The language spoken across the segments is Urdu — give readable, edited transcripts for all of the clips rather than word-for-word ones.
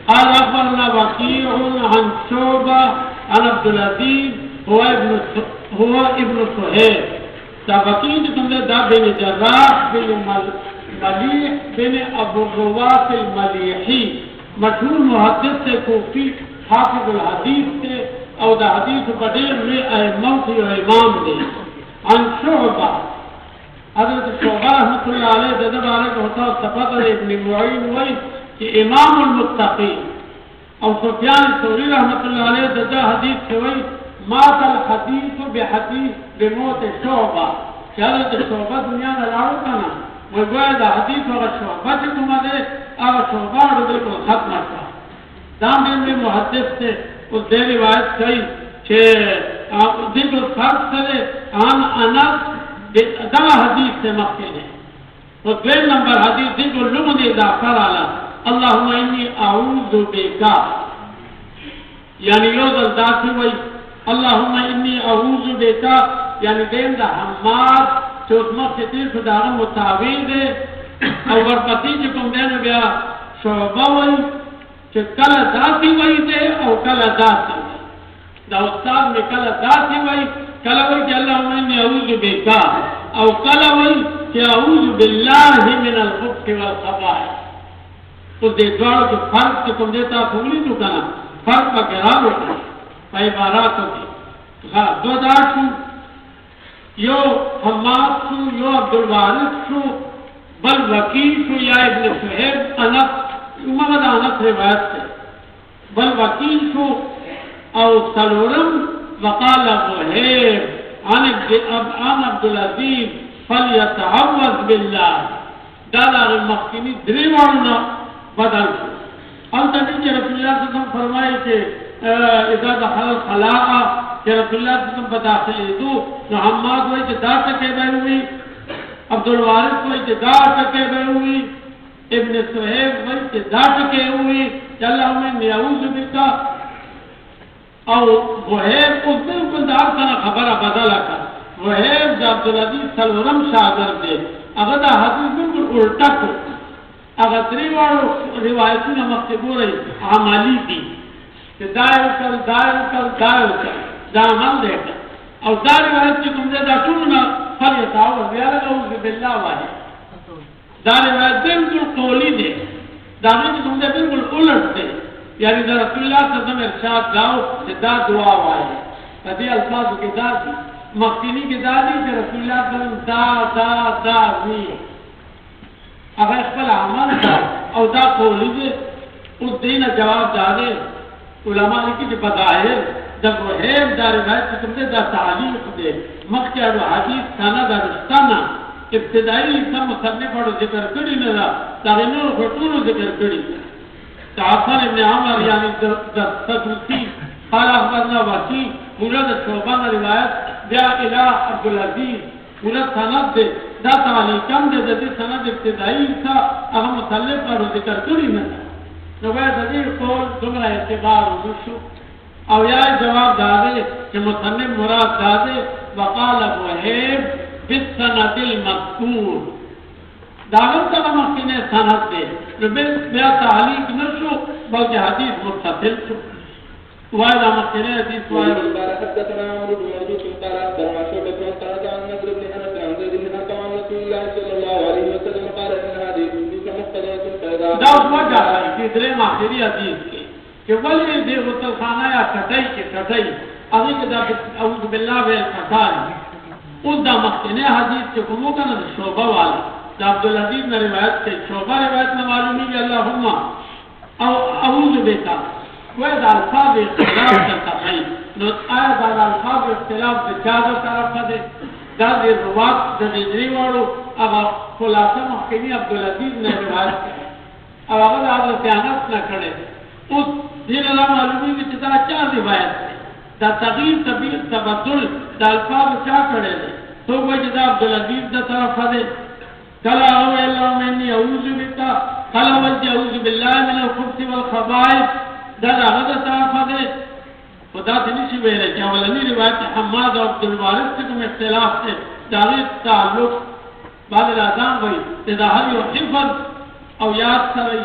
قال أخبرنا وكيع عن شعبة عن عبد العزيز هو ابن سهيل. دا وكيع جتنے دا بن جراح بن مليح بن ابو الرواة المليحي مشهور محدث سے کوفی حافظ الحدیث سے او دا حدیث بدیر میں ائمہ کی امام دے. عن شعبہ حضرت شعبہ رحمۃ اللہ علیہ جدب علیہ ہوتا صفت ابن معین ہوئی کہ امام المتقین. اور سفیان ثوری رحمۃ اللہ علیہ جدہ حدیث سے ہوئی مات الحدیث بحدیث بموت شعبہ کہ حضرت شعبہ دنیا میں لاڑو کا نا وہ گویا دا حدیث اگر شعبہ چکمہ دے اگر شعبہ اور بالکل ختم تھا. دام دن میں محدث سے اس دے روایت کئی کہ ذکر فرق سے آن انس دا حدیث سے مخیر ہے. اور دویم نمبر حدیث ذکر لمن اضافر علی اللہم انی اعوذ بکا یعنی یوزل ذاتی وی اللہم انی اعوذ بکا یعنی دین دا حماد چوت مخیر صدارم متعویل دے اور ورپتی چکم دین بیا شعبہ وی کہ کل ذاتی وی دے اور کل ذاتی وی دا استاد میں کل ذاتی وی کل وی کہ اللہم انی اعوذ بکا او کل وی کہ اعوذ باللہ من الخبث والخبائث. تو دے دوارو جو فرق کہ تم دیتا پھولی تو کنا فرق پا گراب ہوتا پا عباراتوں کی دو دار شو یو حماد شو یو عبدالوارث شو بل وکیل شو یا ابن سہیب انف مغد انف روایت سے بل وکیل شو او سلورم وقال وحیب عن عبدالعزیز فلیتعوذ باللہ دادا مخینی دریوارنا بدل شو. حالتا نہیں کہ رسول اللہ صلی اللہ علیہ وسلم فرمائے کہ اذا دخل الخلاء کہ رسول اللہ صلی اللہ علیہ وسلم بداخل دو نو حماد ہوئی کہ دا تکے بے ہوئی عبدالوارث ہوئی کہ دا تکے بے ہوئی ابن سہیب ہوئی کہ دا تکے ہوئی کہ اللہم انی اعوذ بکا او وحیب اس بالکل دار سنا خبر بدلا کر وحیب دا عبدالعزیز سلورم شاگر دے اگر دا حدیث بالکل الٹا کو اگر دریوارو روایتون مکتبو رہی عمالی دی کہ دائر کر دا عمل دے کر اور دا روایت کی تم دے دا چوننا فلیتاور بیارا اعوذ باللہ واحد دا روایت بالکل قولی دے دا کی تم دے بالکل الٹ دے یعنی دا رسول اللہ صلی اللہ علیہ وسلم ارشاد داؤ کہ دا دعا واحد فدی الفاظ کی دا دی مخینی کی دا دی کہ رسول اللہ صلی اللہ علیہ وسلم دا نہیں اگر اخبر عمل دا او دا قولی دے اس دین جواب دا دے علماء نے کی جو بظاہر جب وحیب دا روایت کی تم دے دا تعلیق دے مخیار و حدیث کھانا دا رشتانا ابتدائی لکھا مصنف اور ذکر کری ندا تاغینور خطون ذکر کری تعفر ابن عمر یعنی دستدوسی قال اخبرنا وکی مولد شعبان روایت بیا الہ عبدالعزیز مولد سند دے دا تعلیقم دے دی سند ابتدائی تھا اہم مصنف اور ذکر کری ندا نوید دیر قول دمرہ اعتبار وشو او یا جواب دادے کہ مصنف مراد دادے وقال وحیب بالسند المذکور داغم کا مخینے سند دے بیا تعلیق نشو بلکہ حدیث متصل شو وائدہ مخینے حدیث وائدہ قال حدثنا عمرو بن مرزوق قال اخبرنا شعبة بن قال عن نضر بن انس عن زيد بن ارقم عن رسول الله صلى الله عليه وسلم قال ان هذه الحديث مقتضية فإذا دا وجہ ہے کہ درے آخری حدیث کے کہ ولی دے غسل خانہ یا کٹائی کے کٹائی اگر کہ دا اعوذ باللہ بے الفتائی اس دا مخینے حدیث کے کمو کا نا شعبہ والا دا عبدالعزیز نے روایت کے شعبہ روایت میں معلومی کہ اللہم اعوذ بیتا کوئی دا الفاظ اختلاف کرتا ہے نو آیا دا الفاظ اختلاف دا چادر طرف دے دا دے روات دا دیجری وارو اگر خلاصہ مخینی عبدالعزیز نے روایت کرے اب اگر حضرت انس نہ کھڑے اس دین اللہ معلومی کی چیزا چاہ روایت ہے دا تغییر تبدل دا الفاظ چاہ کھڑے دے تو وہ جدا عبدالعزیز دا طرف دے کلا او اللہم انی اعوذ بکا کلا وجہ اعوذ باللہ من الخبث والخبائث دا غدا طرف دے خدا تنیشی ویلے کہ اولانی روایت حماد و عبدالوارث سے کم اختلاف سے داغیر تعلق بعد الازام ہوئی تداہری و حفظ او یاد سرائی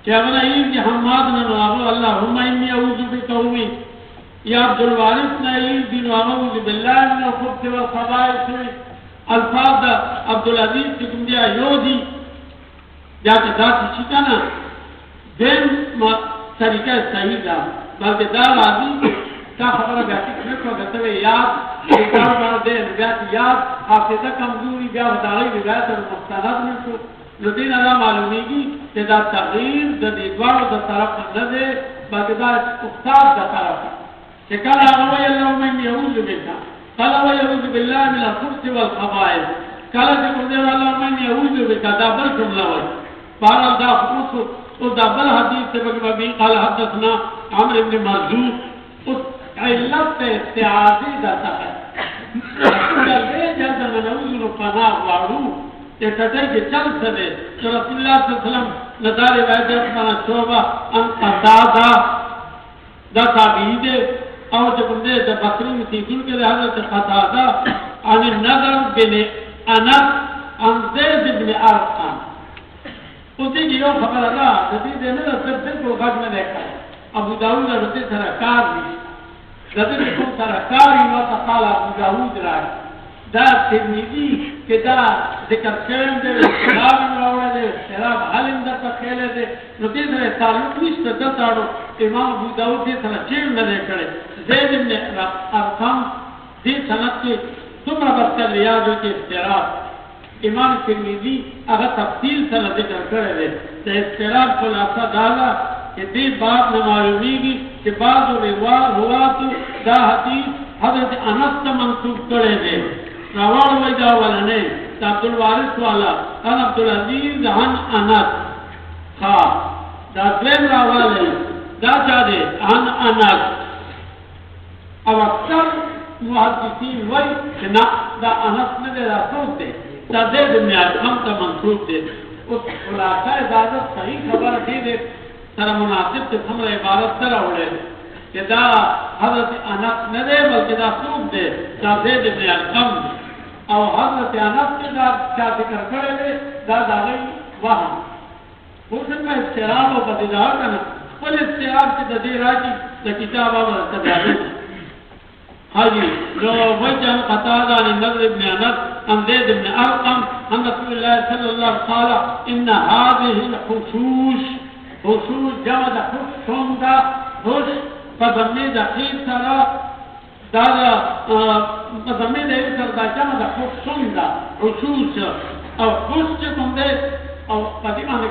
کہ اگر عید کی حماد نہ نوابو اللہم انی اعوذ بکومی یا عبد الوارث نہ عید دین اعوذ باللہ من الخبث والخبائث الفاظ دا عبدالعزیز کی تم دیا یو دی جاتے ذاتی چکانا دین طریقہ صحیح دا بلکہ دار آدمی کا خبر بیاتی کنکو گتوے یاد اکار بار دے بیاتی یاد حافظہ کمزوری بیا وداغی روایت اور مستند نشو لدین اللہ معلومی گی کہ دا تغییر دا دیدوار دا طرف نزے بلکہ دا اختار دا طرف کہ کل آغوی اللہم انی اعوذ بکا کل آغوی اعوذ باللہ من الخبث والخبائث کل ذکر دے اللہم انی اعوذ بکا دا بل جملہ ہوئی بہرحال دا خصوص اس دا بل حدیث سے بکبی قال حدثنا عمر بن مرزوق اس علت استعاذی دا تخت جلدے جلد من اعوذ پناہ وارو کہ تجھے کہ چل سدے تو رسول اللہ صلی اللہ علیہ وسلم نظار ویدہ مانا شعبہ ان قطادہ دا تابعی دے اور جب اندے دا بکری مسیدون کے لئے حضرت قطادہ عن النظر بن انس عن زید بن ارقام اسی کی یوں خبر اللہ جدید ہے نا صرف دل کو غد میں دیکھا ہے ابو داود رسی سرکار بھی رسی کم سرکاری وقت قال ابو داود رائے دا ترمیدی کہ دا ذکر کرن دے استراب مراوڑے دے استراب حلم دا تخیلے دے نو تیز رہے تعلق نیشتا دتاڑو امام ابو داود دی سنہ چیر نہ کرے زید ابن ارقم دی سنت کے تمہا بستر ریاضو کے استراب امام ترمیدی اگر تفصیل سنہ ذکر کرے دے تو استراب خلاصہ ڈالا کہ دی بات نہ معلومی گی کہ بعض روات دا حدیث حضرت انس تا منصوب کرے دے راوڑ ویدہ والا نے تا عبدالوارث والا ان عبدالعزیز عن انس خواه دا درم راوالے دا چاہدے عن انس او اکثر محدثین وی کہ نا دا انس نے دے دا سوچ دے دا دے دنیا ارقم تا منصوب دے اس خلاصہ ازادت صحیح خبر دی دے سر مناسب تے سمر عبارت سر اوڑے کہ دا حضرت انس نے دے بلکہ دا سوچ دے دا دے دنیا ارقم دے او حضرت انس کے دا کیا ذکر کرے دے دا داغی وہاں حسن میں استراب و بددار کرنا پل استراب کی ددی راجی دا کتاب آور تبیاری حاجی جو وجہ قطادہ نظر ابن انس ان زید ابن ارقم ان رسول اللہ صلی اللہ علیہ وسلم ان هذه الخشوش خشوش جمع دا خشم دا خوش فضمی دا خیر سرا دادا مضمی دے سر دا جمع دا خشم دا خشوش او خوش چکم دے او قدیمان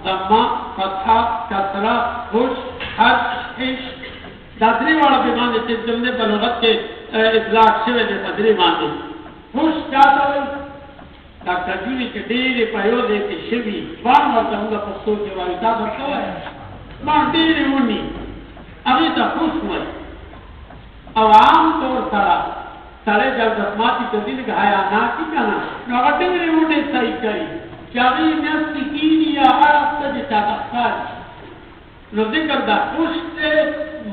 ضمہ فتحہ کسرہ خوش حج عش دادری والا بیمان دے جملے بلغت کے اطلاق شوے دے تدری مانے خوش چاہتا ہوئی ڈاکٹر جونی کے دیرے پہیو دے کے شوی بار مرتا ہوں گا پستو کے والدہ برتا ہے بار دیرے ہونی ابھی تا خوش ہوئی او عام طور سرا سرے جب دسماتی تو دل گھایا نا کی کنا نو اگر دیرے ہونے صحیح کری چاہی نفسی کینی یا عرب تا جتا تختاری نو ذکر دا خوش تے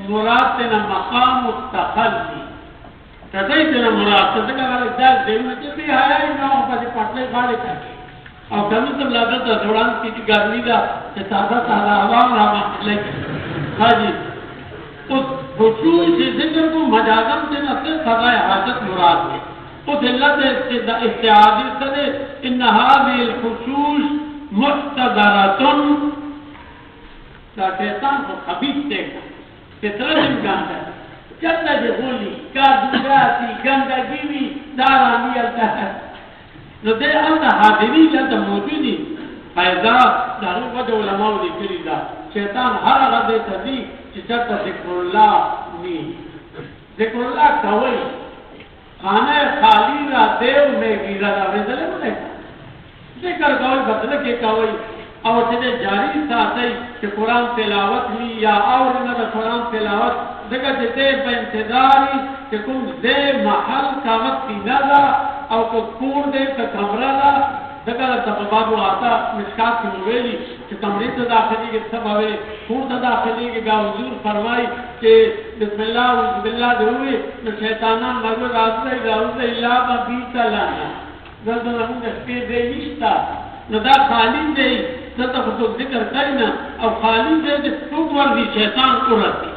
مراد تینا مقام التخلی تدائی تینا مراد ذکر اگر دل دیونا چلی آئی نا پاچے پٹلے کھاڑے کرے اور کمی سب لازت دا دوڑان کی گرمی دا کہ تازہ تازہ عوام رہا مخلق ہاں جی اس خصوص ذکر کو مجازم سے نہ سے سزائے حاجت مراد ہے اس علت استعادی سے ان هذه الخصوص مقتدرتن کا شیطان کو خبیث دیکھا کتنا دن گاندہ ہے جتنا جو بولی کا دنگاتی گندگی بھی دارانی علتا ہے نو دے اللہ حاضری جلتا موجودی فیضا دارو وجہ علماء لکری دا شیطان ہر غدے تدی چچتا ذکر اللہ نی ذکر اللہ کوئی خانہ خالی را دیو میں گیرہ دا ویزلے ملے ذکر کوئی بدلے کے کوئی اور جنہیں جاری ساتھی کہ قرآن تلاوت لی یا اور انہا قرآن تلاوت ذکر جتے پہ انتظاری کہ کم دے محل کا وقتی نظر اور کچھ کور دے کا کمرہ دا ذکر سببابو آتا مشکات کی مویلی کہ کمری تا داخلی کے سب ہوئے کور تا داخلی کے گا حضور فرمائی کہ بسم اللہ وزب اللہ دے ہوئے تو شیطانان مرد رازدہ اللہ با بیتا لانا ذکر ہمیں دے دے نشتا ندا خالی دے دلته خو څوک ذکر کوي نه او خالي دی چې څوک ورځي شیطان ورځي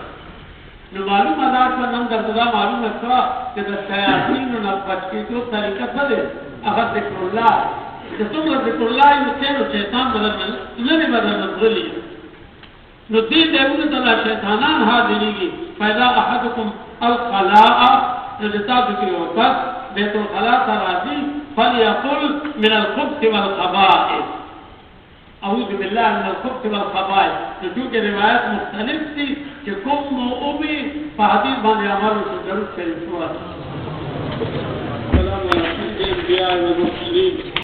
نو معلومه ده چې نن درته دا معلومه شوه چې د شیاطینو نه بچ کېدو طریقه څه دی هغه ذکر الله چې څومره ذکر الله یې نو شیطان لرې بدل غلي نو دې ډېرونه ته شیطانان حاضرېږي پیدا احدکم الخلاء نو د تاسو کې یو کس بیت الخلاء ته راځي فلیقل من الخبث والخبائث اعوذ بالله من الخبث والخبائث نو چونکې روایت مختلف دي چې کوم موضوع وي په حدیث باندې عمل وشي درود شریف ووایي. السلام علیکم الانبیاء والمرسلین